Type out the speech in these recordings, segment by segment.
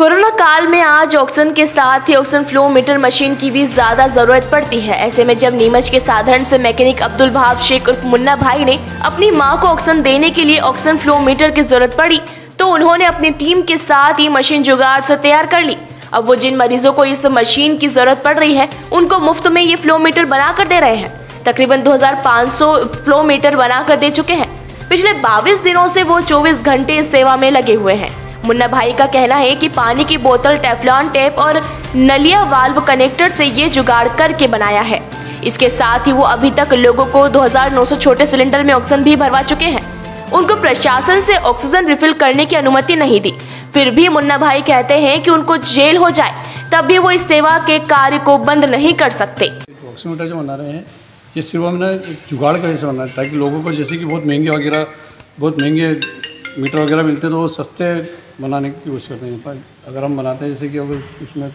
Corona काल में आज ऑक्सीजन के साथ ही ऑक्सीजन फ्लो मीटर मशीन की भी ज्यादा जरूरत पड़ती है। ऐसे में जब नीमच के साधारण से मैकेनिक अब्दुल वहाब शेख उर्फ मुन्ना भाई ने अपनी मां को ऑक्सीजन देने के लिए ऑक्सीजन फ्लो मीटर की जरूरत पड़ी तो उन्होंने अपनी टीम के साथ ये मशीन जुगाड़ से तैयार कर ली। अब वो जिन मरीजों को इस मशीन की जरूरत पड़ रही है उनको मुफ्त में ये फ्लो मीटर बना कर दे रहे हैं। तकरीबन 2500 फ्लो मीटर बना कर दे चुके हैं। पिछले 22 दिनों से वो 24 घंटे इस सेवा में लगे हुए हैं। मुन्ना भाई का कहना है कि पानी की बोतल, टेफ्लॉन टेप और नलिया वाल्व कनेक्टर से ये जुगाड़ करके बनाया है। इसके साथ ही वो अभी तक लोगों को 2900 छोटे सिलेंडर में ऑक्सीजन भी भरवा चुके हैं। उनको प्रशासन से ऑक्सीजन रिफिल करने की अनुमति नहीं दी, फिर भी मुन्ना भाई कहते हैं कि उनको जेल हो जाए तब भी वो इस सेवा के कार्य को बंद नहीं कर सकते। ऑक्सीमीटर जो बना रहे हैं ये सिर्फ हमने जुगाड़ का हिस्सा बनाया ताकि लोगों को, जैसे कि बहुत महंगे मीटर वगैरह मिलते तो वो सस्ते बनाने की कोशिश करते हैं। पर अगर हम बनाते हैं, जैसे कि अगर उसमें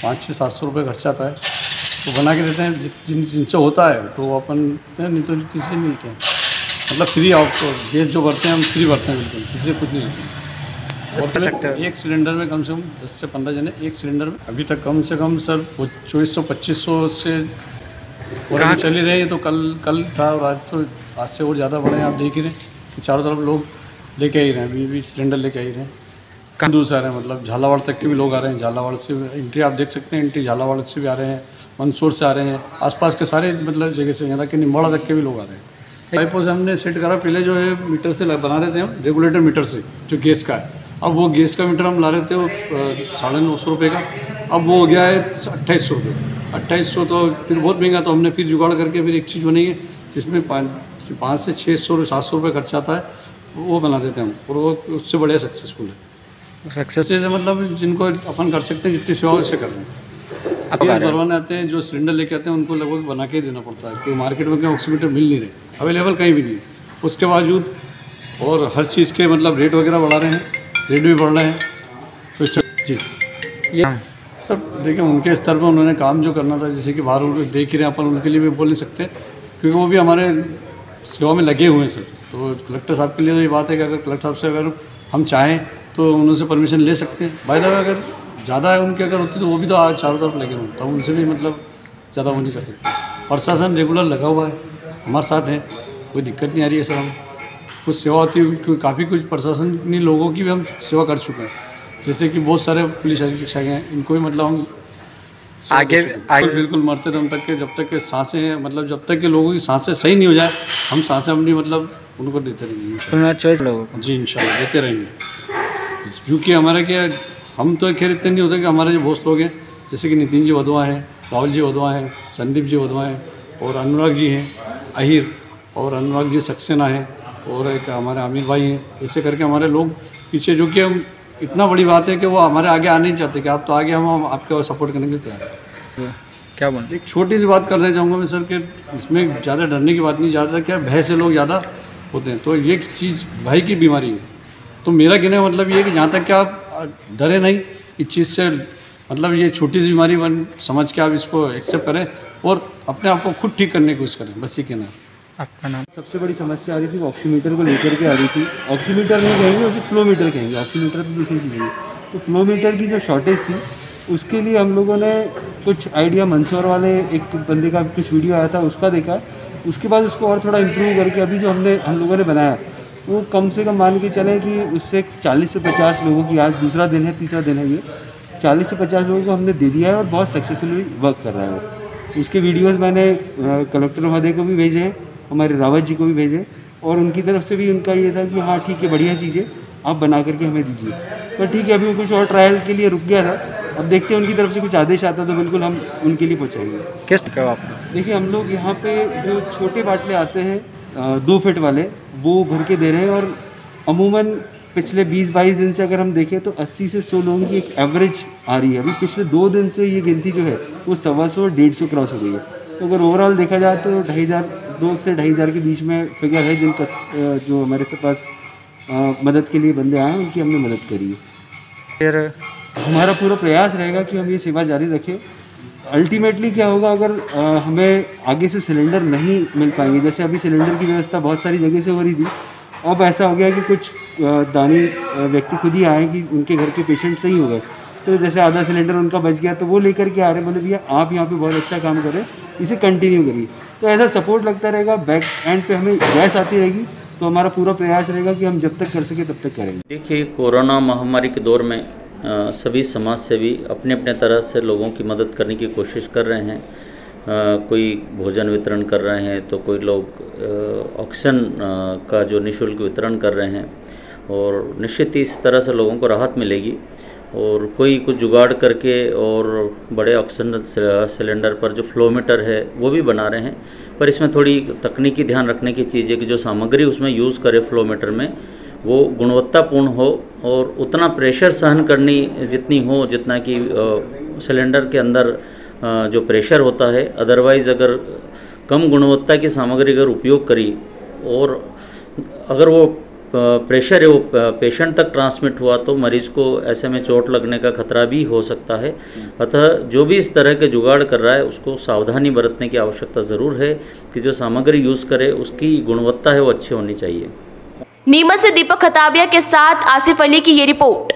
500-700 रुपये खर्चा आता है तो बना के देते हैं। जिनसे होता है तो वो अपन नहीं तो किसी से मिलते हैं, मतलब फ्री आउट। तो गैस जो भरते हैं हम फ्री भरते हैं, बिल्कुल किसी से कुछ नहीं लेते। और एक सिलेंडर में कम से कम 10 से 15 जने एक सिलेंडर में अभी तक कम से कम सर 2400-2500 से और चल ही रहे हैं। तो कल था और आज से और ज़्यादा बढ़े हैं। आप देख ही रहे कि चारों तरफ लोग लेके आ रहे हैं, अभी भी सिलेंडर लेके आ रहे हैं। कहाँ दूर से आ रहे हैं, मतलब झालावाड़ तक के भी लोग आ रहे हैं। झालावाड़ से एंट्री आप देख सकते हैं, एंट्री झालावाड़ से भी आ रहे हैं, मंदसौर से आ रहे हैं, आसपास के सारे मतलब जगह से, यहाँ तक कि निम्बाड़ा तक के भी लोग आ रहे हैं। पाइपों से हमने सेट करा। पहले जो है मीटर से बना रहे थे हम, रेगुलेटर मीटर से जो गैस का है। अब वो गैस का मीटर हम ला रहे थे वो 950 रुपये का, अब वो हो गया है 2800 रुपये। 2800 तो फिर बहुत महंगा, तो हमने फिर जुगाड़ करके फिर एक चीज़ बनाई है जिसमें 500 से 600-700 रुपये खर्चा आता है, वो बना देते हैं हम। और वो उससे बढ़िया सक्सेसफुल है। सक्सेस से मतलब जिनको अपन कर सकते हैं, जितनी सेवा उससे कर रहे हैं। गैस भरवाने आते हैं, जो सिलेंडर लेके आते हैं उनको लगभग बना के ही देना पड़ता है, क्योंकि मार्केट में क्या ऑक्सीमीटर मिल नहीं रहे, अवेलेबल कहीं भी नहीं। उसके बावजूद और हर चीज़ के मतलब रेट वगैरह बढ़ा रहे हैं, रेट भी बढ़ रहे हैं। तो जी ये सब देखिए, उनके स्तर पर उन्होंने काम जो करना था, जैसे कि बाहर देख ही रहे हैं अपन, उनके लिए भी बोल नहीं सकते क्योंकि वो भी हमारे सेवा में लगे हुए हैं सर। तो कलेक्टर साहब के लिए तो ये बात है कि अगर कलेक्टर साहब से अगर हम चाहें तो उनसे परमिशन ले सकते हैं। बाय द वे अगर ज़्यादा है उनकी अगर होती तो वो भी तो आज चारों तरफ लगे हुए, तो उनसे भी मतलब ज़्यादा वो नहीं कर सकते। प्रशासन रेगुलर लगा हुआ है, हमारे साथ है, कोई दिक्कत नहीं आ रही है सर। हम कुछ सेवा होती है, क्योंकि काफ़ी कुछ प्रशासनिक लोगों की भी हम सेवा कर चुके हैं, जैसे कि बहुत सारे पुलिस अधीक्षक हैं, इनको भी मतलब हम आगे बिल्कुल मरते दम तक के, जब तक के सांसें हैं, मतलब जब तक के लोगों की सांसें सही नहीं हो जाए हम सांसें अपनी मतलब उनको देते रहेंगे चॉइस लोगों को। जी इंशाल्लाह देते रहेंगे, क्योंकि हमारा क्या, हम तो खैर इतने नहीं होते कि हमारे जो बहुत लोग हैं, जैसे कि नितिन जी वधवा हैं, राहुल जी वधवा हैं, संदीप जी वधवा हैं, और अनुराग जी हैं अहिर, और अनुराग जी सक्सेना हैं, और एक हमारे आमिर भाई हैं। ऐसे करके हमारे लोग पीछे, जो कि हम इतना बड़ी बात है कि वो हमारे आगे आने नहीं चाहते कि आप तो आगे, हम आपके सपोर्ट करने के लिए तैयार हैं। क्या बोल, एक छोटी सी बात करना चाहूँगा मैं सर, कि इसमें ज़्यादा डरने की बात नहीं, ज़्यादा क्या भय से लोग ज़्यादा होते हैं, तो ये चीज़ भय की बीमारी है। तो मेरा कहने का मतलब ये है कि जहाँ तक कि आप डरे नहीं इस चीज़ से, मतलब ये छोटी सी बीमारी समझ के आप इसको एक्सेप्ट करें और अपने आप को खुद ठीक करने की कोशिश करें, बस ये कहना है। आपका नाम? सबसे बड़ी समस्या आ रही थी, ऑक्सीमीटर को लेकर के आ रही थी। ऑक्सीमीटर नहीं कहेंगे, उसे फ्लो मीटर कहेंगे, ऑक्सीमीटर तो दूसरी चीज़ है। तो फ्लो मीटर की जो शॉर्टेज थी उसके लिए हम लोगों ने कुछ आइडिया, मंदसौर वाले एक बंदे का कुछ वीडियो आया था उसका देखा, उसके बाद उसको और थोड़ा इम्प्रूव करके अभी जो हम लोगों ने बनाया वो कम से कम मान के चलें कि उससे 40 से 50 लोगों की, आज दूसरा दिन है, तीसरा दिन है, ये 40 से 50 लोगों को हमने दे दिया है और बहुत सक्सेसफुली वर्क कर रहा है वो। उसके वीडियोज़ मैंने कलेक्टर महोदय को भी भेजे हैं, हमारे रावत जी को भी भेजे, और उनकी तरफ से भी उनका ये था कि हाँ ठीक है, बढ़िया चीज़ें आप बना करके हमें दीजिए। तो ठीक है, अभी कुछ और ट्रायल के लिए रुक गया था, अब देखते हैं उनकी तरफ से कुछ आदेश आता तो बिल्कुल हम उनके लिए पहुँचाएंगे। किस तरह आपने? देखिए, हम लोग यहाँ पे जो छोटे बाटले आते हैं 2 फीट वाले, वो भर के दे रहे हैं, और अमूमन पिछले 20-22 दिन से अगर हम देखें तो 80 से 100 लोगों की एक एवरेज आ रही है। अभी पिछले 2 दिन से ये गिनती जो है वो 125-150 क्रॉस हो गई है। तो अगर ओवरऑल देखा जाए तो 2 से 2,500 के बीच में फिगर है जिनका जो हमारे पास मदद के लिए बंदे आए हैं, उनकी हमने मदद करी है। फिर हमारा पूरा प्रयास रहेगा कि हम ये सेवा जारी रखें। अल्टीमेटली क्या होगा, अगर हमें आगे से सिलेंडर नहीं मिल पाएंगे, जैसे अभी सिलेंडर की व्यवस्था बहुत सारी जगह से हो रही थी, अब ऐसा हो गया कि कुछ दानी व्यक्ति खुद ही आए कि उनके घर के पेशेंट सही हो गए। तो जैसे आधा सिलेंडर उनका बच गया तो वो लेकर के आ रहे, बोले भैया आप यहाँ पे बहुत अच्छा काम कर रहे हैं, इसे कंटिन्यू करिए। तो ऐसा सपोर्ट लगता रहेगा, बैक एंड पे हमें गैस आती रहेगी, तो हमारा पूरा प्रयास रहेगा कि हम जब तक कर सके तब तक करेंगे। देखिए, कोरोना महामारी के दौर में सभी समाज सेवी अपने अपने तरह से लोगों की मदद करने की कोशिश कर रहे हैं। कोई भोजन वितरण कर रहे हैं, तो कोई लोग ऑक्सीजन का जो निःशुल्क वितरण कर रहे हैं, और निश्चित ही इस तरह से लोगों को राहत मिलेगी। और कोई कुछ जुगाड़ करके और बड़े ऑक्सीजन सिलेंडर पर जो फ्लोमीटर है वो भी बना रहे हैं, पर इसमें थोड़ी तकनीकी ध्यान रखने की चीज़ है कि जो सामग्री उसमें यूज़ करे फ्लोमीटर में वो गुणवत्तापूर्ण हो और उतना प्रेशर सहन करनी जितनी हो जितना कि सिलेंडर के अंदर जो प्रेशर होता है। अदरवाइज़ अगर कम गुणवत्ता की सामग्री अगर उपयोग करी और अगर वो प्रेशर है वो पेशेंट तक ट्रांसमिट हुआ तो मरीज़ को ऐसे में चोट लगने का खतरा भी हो सकता है। अतः जो भी इस तरह के जुगाड़ कर रहा है उसको सावधानी बरतने की आवश्यकता ज़रूर है कि जो सामग्री यूज़ करे उसकी गुणवत्ता है वो अच्छी होनी चाहिए। नीमच से दीपक खताबिया के साथ आसिफ अली की ये रिपोर्ट।